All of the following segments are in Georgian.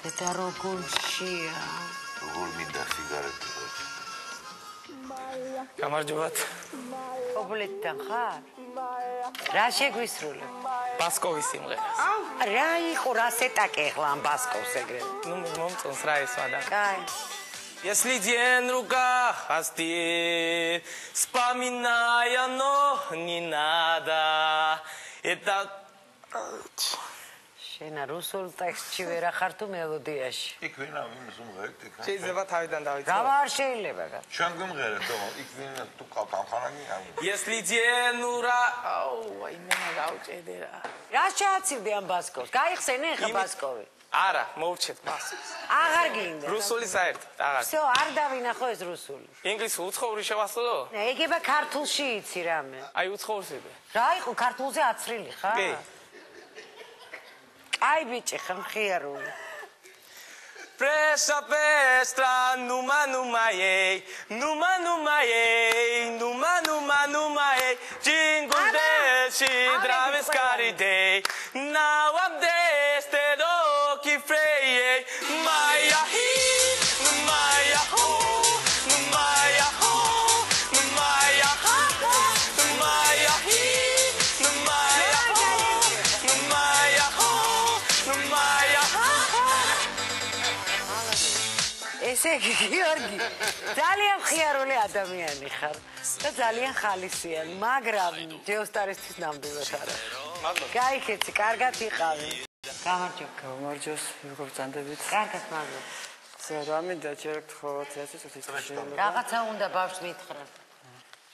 და როგორია? როგორ მინდა სიგარეტი? გამარჯობათ. ოპლეტთან ხარ? რა შეგვისრულე? ბასკოვის სიმღერას. რა იყო, რა სეტაკე ახლა ამ ბასკოვს ეგრე? Ну, მომწონს რა ეს ვადა. კაი. Если день рука остынет, вспоминая, но не надо. Это შენა რუსულ ტექსტში ვერ ახარ თუ მელოდიაში? იქ ვინა იმის უმღერეთ იქ. შეიძლება თავიდან დავიწყო. რა არ შეიძლება გა? ჩვენ გვიმღერეთ თო იქ ვინა თუ კამხანანი ამ. Если день рука, აუ, აი მე გავჭედე რა. რა შეაცილდი ამ ბასკოვს? გაიხსენე ხა ბასკოვი? არა, მოვჩეთ ბასკოვს. აღარ გინდა. რუსული საერთოდ, აღარ. всё, არ დავინახო ეს რუსული. ინგლისური უცხოური შევასწავლო? ეგება ქართულში იცი რამე. აი უცხოურს იბე. რა იყო ქართულზე აცრილი ხა? კი. აი ბიჭი ხარ მხიარული. Presa pestra, numa, ei, numa, ei, jingle bells, drives caride, now I'm destined, que freie, Maya he, Maya ho, Maya ho, Maya ha, Maya he, Maya ho, Maya ho, Maya ha. ესე იგი გიორგი ძალიან მხიარული ადამიანი ხარ და ძალიან ხალისიანი, მაგრამ ჯეოსტარისთვის ნამდვილად არა. გაიქეცი, კარგად იყავი. გამარჯობა. გამარჯოს, როგორ ბრძანდებით? კარგად მაგრო. რა მინდა ჯერ გთხოვოთ ეს წუთი. რაღაცა უნდა ბავშვს მითხრა.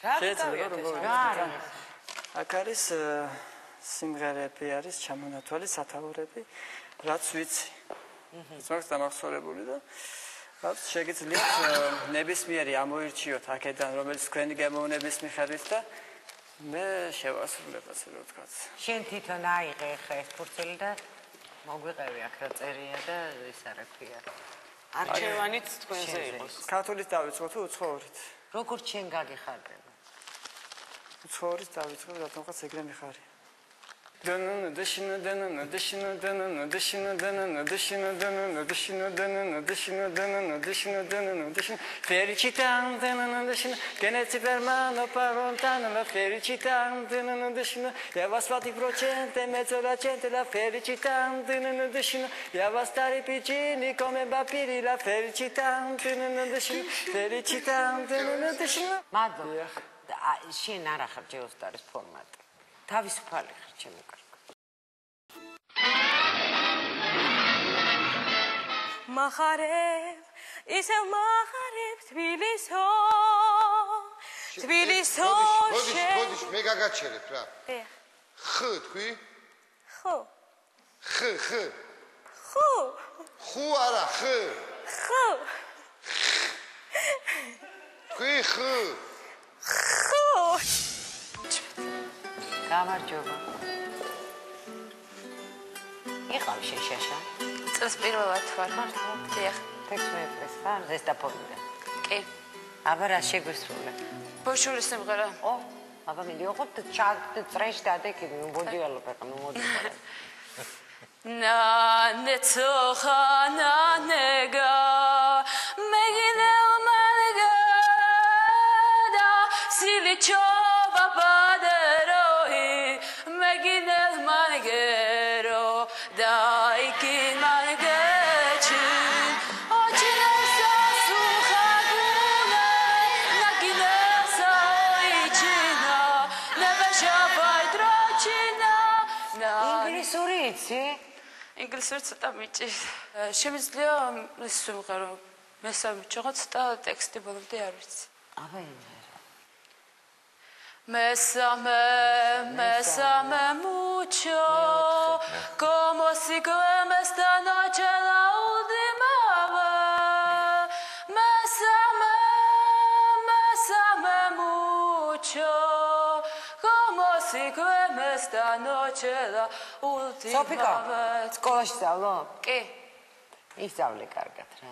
რა გქონდა? აქ არის სიმღერები არის ჩამონათვალი სათაურები, რაც ვიცი. ის დამახსოვრებული და რაც შეგიძლიათ ნებისმიერი ამოირჩიოთ აქედან, რომელიც თქვენი გემოვნების მიხედვით და მე შევასრულებ ასე რომ ვთქვათ. შენ თვითონ აიღე ხა ეს ფურცელი და მოგვიყევი აქ რა წერია და ის არა ქვია. არჩევანიც თქვენზე იყოს. ქართულით დავიწყო თუ უცხოურით? როგორ შენ გაგიხარდება? უცხოურით დავიწყო, რატომღაც ეგრე მიხარი. შენ არ ახარ ჯეოსტარის ფორმატი. თავისუფალი ხარ ჩემო კარგო. მახარებ, ისევ მახარებ თბილისო. თბილისო. მოდი, მე გაგაჩერებ რა. ხ თქვი? ხო. ხ. ხო. ხუ არა, ხ. ხო. თქვი ხ. ხო. გამარჯობა. იყავ შეშაშა. წელს პირველად ვარ. დიახ. ტექსტმეფრეს ხარ ზესტაფონიდან. კი. აბა რა შეგვისრულე? ბოშური სიმღერა. ო, აბა მინდი ოღონდ ჩაგ წრეშ დადეკი, ნუ მოდიალო ფეხა, ნუ მოდი. Na ne tsokhana nega megine umalga da silicho babaderohi megine manigero da ikin manigechi ochina sukhaguna nagine soichina nebesha paidrochina na ინგლისური იცი? ინგლისური ცოტა მიჭი. შემიძლია ეს სიმღერა მესამე ჩაღო ცოტა ტექსტი ბოლომდე არ ვიცი. აბა იმერა. Mesame mucho como si como esta noche la última vez. Mesame mucho como si como esta noche la última სოფიკა, vez. სკოლაში სწავლო? კი. ისწავლე კარგად რა.